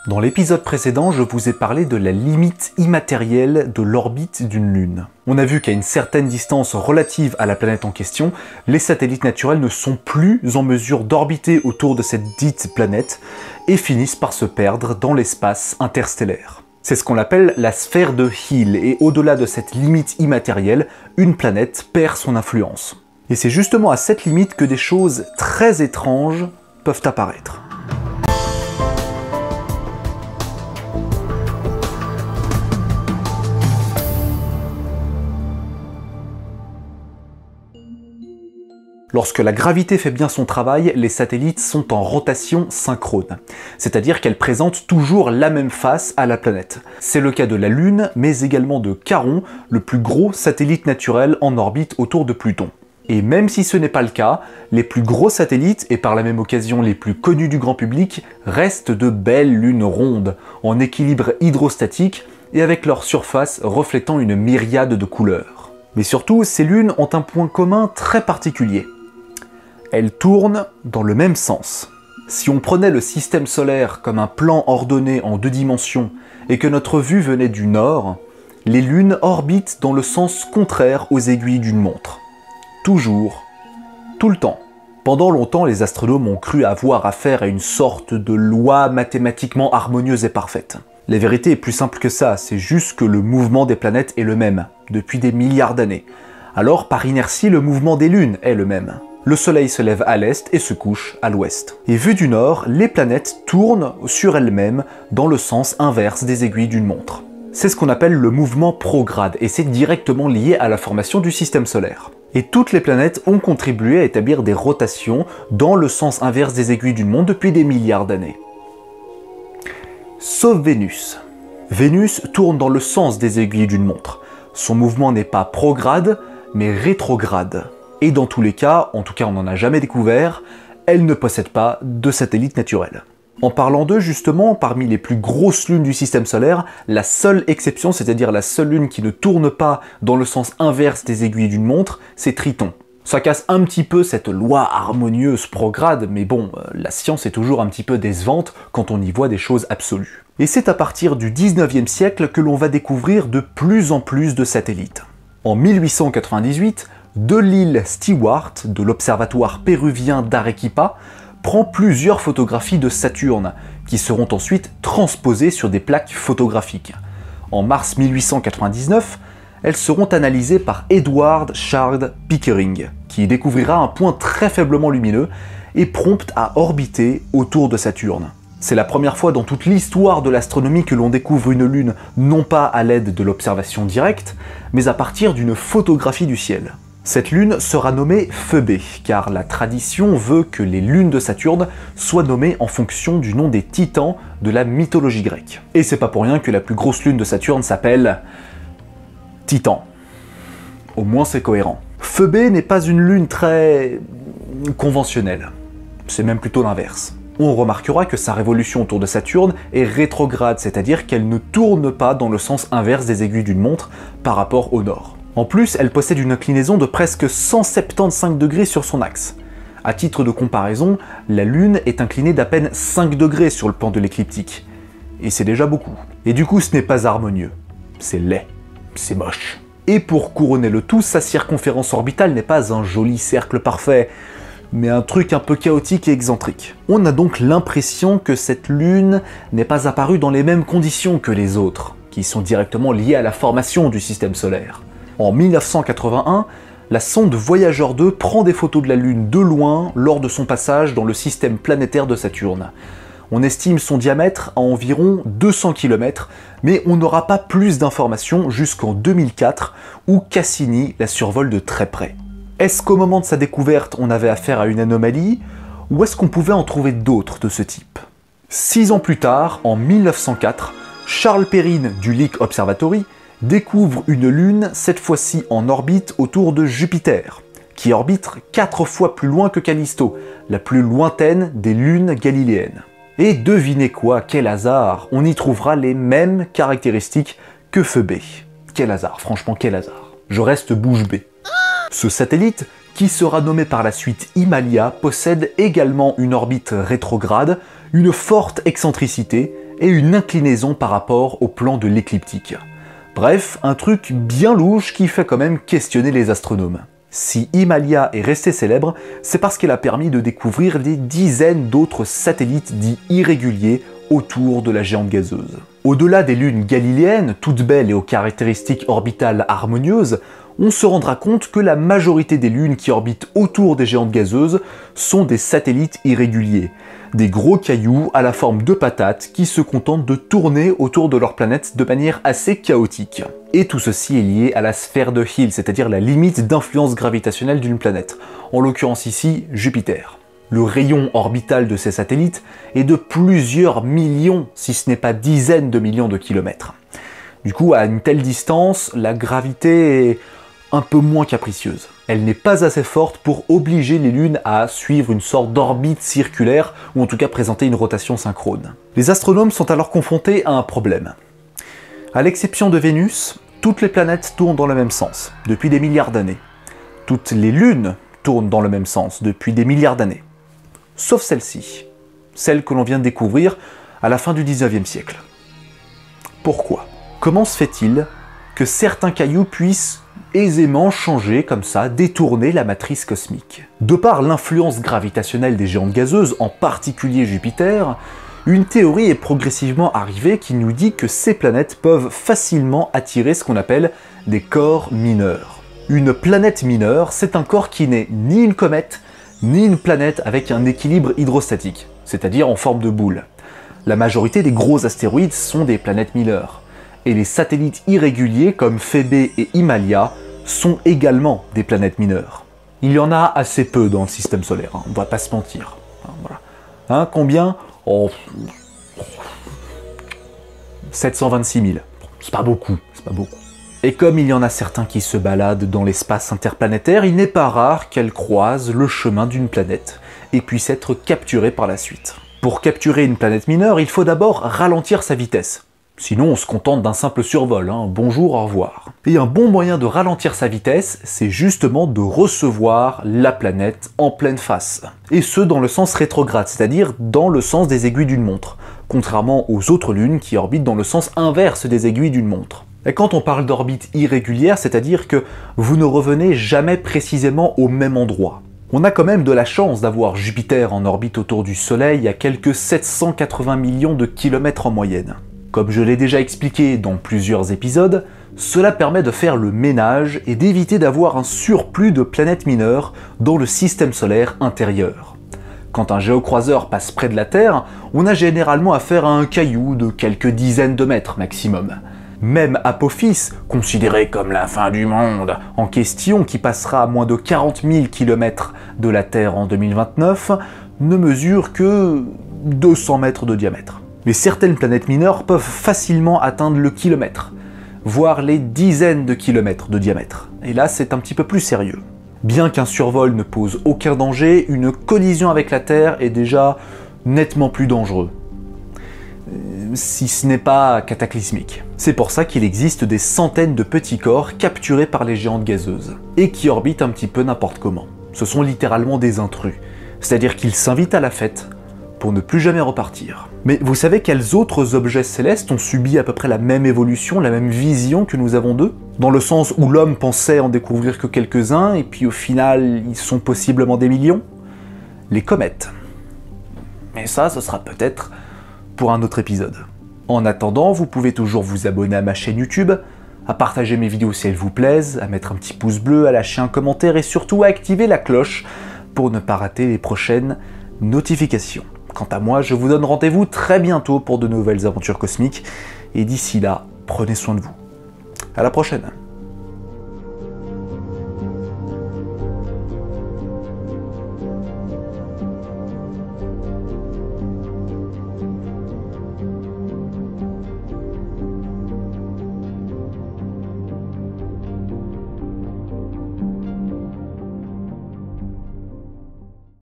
Dans l'épisode précédent, je vous ai parlé de la limite immatérielle de l'orbite d'une lune. On a vu qu'à une certaine distance relative à la planète en question, les satellites naturels ne sont plus en mesure d'orbiter autour de cette dite planète et finissent par se perdre dans l'espace interstellaire. C'est ce qu'on appelle la sphère de Hill, et au-delà de cette limite immatérielle, une planète perd son influence. Et c'est justement à cette limite que des choses très étranges peuvent apparaître. Lorsque la gravité fait bien son travail, les satellites sont en rotation synchrone, c'est-à-dire qu'elles présentent toujours la même face à la planète. C'est le cas de la Lune, mais également de Charon, le plus gros satellite naturel en orbite autour de Pluton. Et même si ce n'est pas le cas, les plus gros satellites, et par la même occasion les plus connus du grand public, restent de belles lunes rondes, en équilibre hydrostatique et avec leur surface reflétant une myriade de couleurs. Mais surtout, ces lunes ont un point commun très particulier. Elles tournent dans le même sens. Si on prenait le système solaire comme un plan ordonné en 2 dimensions et que notre vue venait du nord, les lunes orbitent dans le sens contraire aux aiguilles d'une montre. Toujours, tout le temps. Pendant longtemps, les astronomes ont cru avoir affaire à une sorte de loi mathématiquement harmonieuse et parfaite. La vérité est plus simple que ça, c'est juste que le mouvement des planètes est le même, depuis des milliards d'années. Alors, par inertie, le mouvement des lunes est le même. Le Soleil se lève à l'est et se couche à l'ouest. Et vu du nord, les planètes tournent sur elles-mêmes dans le sens inverse des aiguilles d'une montre. C'est ce qu'on appelle le mouvement prograde, et c'est directement lié à la formation du système solaire. Et toutes les planètes ont contribué à établir des rotations dans le sens inverse des aiguilles d'une montre depuis des milliards d'années. Sauf Vénus. Vénus tourne dans le sens des aiguilles d'une montre. Son mouvement n'est pas prograde, mais rétrograde. Et dans tous les cas, en tout cas on n'en a jamais découvert, elle ne possède pas de satellite naturel. En parlant d'eux justement, parmi les plus grosses lunes du système solaire, la seule exception, c'est-à-dire la seule lune qui ne tourne pas dans le sens inverse des aiguilles d'une montre, c'est Triton. Ça casse un petit peu cette loi harmonieuse prograde, mais bon, la science est toujours un petit peu décevante quand on y voit des choses absolues. Et c'est à partir du 19e siècle que l'on va découvrir de plus en plus de satellites. En 1898, Delisle Stewart, de l'observatoire péruvien d'Arequipa, prend plusieurs photographies de Saturne, qui seront ensuite transposées sur des plaques photographiques. En mars 1899, elles seront analysées par Edward Chard Pickering, qui découvrira un point très faiblement lumineux et prompte à orbiter autour de Saturne. C'est la première fois dans toute l'histoire de l'astronomie que l'on découvre une lune non pas à l'aide de l'observation directe, mais à partir d'une photographie du ciel. Cette lune sera nommée Phœbé, car la tradition veut que les lunes de Saturne soient nommées en fonction du nom des titans de la mythologie grecque. Et c'est pas pour rien que la plus grosse lune de Saturne s'appelle Titan. Au moins c'est cohérent. Phœbé n'est pas une lune très conventionnelle. C'est même plutôt l'inverse. On remarquera que sa révolution autour de Saturne est rétrograde, c'est-à-dire qu'elle ne tourne pas dans le sens inverse des aiguilles d'une montre par rapport au nord. En plus, elle possède une inclinaison de presque 175 degrés sur son axe. À titre de comparaison, la Lune est inclinée d'à peine 5 degrés sur le plan de l'écliptique. Et c'est déjà beaucoup. Et du coup, ce n'est pas harmonieux. C'est laid. C'est moche. Et pour couronner le tout, sa circonférence orbitale n'est pas un joli cercle parfait, mais un truc un peu chaotique et excentrique. On a donc l'impression que cette Lune n'est pas apparue dans les mêmes conditions que les autres, qui sont directement liées à la formation du système solaire. En 1981, la sonde Voyager 2 prend des photos de la Lune de loin lors de son passage dans le système planétaire de Saturne. On estime son diamètre à environ 200 km, mais on n'aura pas plus d'informations jusqu'en 2004, où Cassini la survole de très près. Est-ce qu'au moment de sa découverte, on avait affaire à une anomalie, ou est-ce qu'on pouvait en trouver d'autres de ce type? 6 ans plus tard, en 1904, Charles Perrine du Lick Observatory découvre une lune, cette fois-ci en orbite autour de Jupiter, qui orbite 4 fois plus loin que Callisto, la plus lointaine des lunes galiléennes. Et devinez quoi, quel hasard, on y trouvera les mêmes caractéristiques que Phœbé. Quel hasard, franchement quel hasard. Je reste bouche bée. Ce satellite, qui sera nommé par la suite Himalaya, possède également une orbite rétrograde, une forte excentricité et une inclinaison par rapport au plan de l'écliptique. Bref, un truc bien louche qui fait quand même questionner les astronomes. Si Himalaya est restée célèbre, c'est parce qu'elle a permis de découvrir des dizaines d'autres satellites dits irréguliers autour de la géante gazeuse. Au-delà des lunes galiléennes, toutes belles et aux caractéristiques orbitales harmonieuses, on se rendra compte que la majorité des lunes qui orbitent autour des géantes gazeuses sont des satellites irréguliers, des gros cailloux à la forme de patates qui se contentent de tourner autour de leur planète de manière assez chaotique. Et tout ceci est lié à la sphère de Hill, c'est-à-dire la limite d'influence gravitationnelle d'une planète, en l'occurrence ici Jupiter. Le rayon orbital de ces satellites est de plusieurs millions, si ce n'est pas dizaines de millions de kilomètres. Du coup, à une telle distance, la gravité est un peu moins capricieuse. Elle n'est pas assez forte pour obliger les lunes à suivre une sorte d'orbite circulaire, ou en tout cas présenter une rotation synchrone. Les astronomes sont alors confrontés à un problème. À l'exception de Vénus, toutes les planètes tournent dans le même sens, depuis des milliards d'années. Toutes les lunes tournent dans le même sens, depuis des milliards d'années. Sauf celle-ci, celle que l'on vient de découvrir à la fin du 19e siècle. Pourquoi ? Comment se fait-il que certains cailloux puissent aisément changer comme ça, détourner la matrice cosmique? De par l'influence gravitationnelle des géantes gazeuses, en particulier Jupiter, une théorie est progressivement arrivée qui nous dit que ces planètes peuvent facilement attirer ce qu'on appelle des corps mineurs. Une planète mineure, c'est un corps qui n'est ni une comète, ni une planète avec un équilibre hydrostatique, c'est-à-dire en forme de boule. La majorité des gros astéroïdes sont des planètes mineures. Et les satellites irréguliers comme Phébé et Himalaya sont également des planètes mineures. Il y en a assez peu dans le système solaire, on va pas se mentir. Voilà. Combien ? 726 000. C'est pas beaucoup, c'est pas beaucoup. Et comme il y en a certains qui se baladent dans l'espace interplanétaire, il n'est pas rare qu'elles croisent le chemin d'une planète et puissent être capturées par la suite. Pour capturer une planète mineure, il faut d'abord ralentir sa vitesse. Sinon, on se contente d'un simple survol, bonjour, au revoir. Et un bon moyen de ralentir sa vitesse, c'est justement de recevoir la planète en pleine face. Et ce, dans le sens rétrograde, c'est-à-dire dans le sens des aiguilles d'une montre, contrairement aux autres lunes qui orbitent dans le sens inverse des aiguilles d'une montre. Et quand on parle d'orbite irrégulière, c'est-à-dire que vous ne revenez jamais précisément au même endroit. On a quand même de la chance d'avoir Jupiter en orbite autour du Soleil à quelques 780 millions de kilomètres en moyenne. Comme je l'ai déjà expliqué dans plusieurs épisodes, cela permet de faire le ménage et d'éviter d'avoir un surplus de planètes mineures dans le système solaire intérieur. Quand un géocroiseur passe près de la Terre, on a généralement affaire à un caillou de quelques dizaines de mètres maximum. Même Apophis, considéré comme la fin du monde en question, qui passera à moins de 40 000 km de la Terre en 2029, ne mesure que 200 mètres de diamètre. Mais certaines planètes mineures peuvent facilement atteindre le kilomètre, voire les dizaines de kilomètres de diamètre. Et là, c'est un petit peu plus sérieux. Bien qu'un survol ne pose aucun danger, une collision avec la Terre est déjà nettement plus dangereux. Si ce n'est pas cataclysmique. C'est pour ça qu'il existe des centaines de petits corps capturés par les géantes gazeuses, et qui orbitent un petit peu n'importe comment. Ce sont littéralement des intrus, c'est-à-dire qu'ils s'invitent à la fête, pour ne plus jamais repartir. Mais vous savez quels autres objets célestes ont subi à peu près la même évolution, la même vision que nous avons d'eux? Dans le sens où l'homme pensait en découvrir que quelques-uns, et puis au final, ils sont possiblement des millions? Les comètes. Mais ça, ce sera peut-être pour un autre épisode. En attendant, vous pouvez toujours vous abonner à ma chaîne YouTube, à partager mes vidéos si elles vous plaisent, à mettre un petit pouce bleu, à lâcher un commentaire, et surtout à activer la cloche pour ne pas rater les prochaines notifications. Quant à moi, je vous donne rendez-vous très bientôt pour de nouvelles aventures cosmiques, et d'ici là, prenez soin de vous. À la prochaine.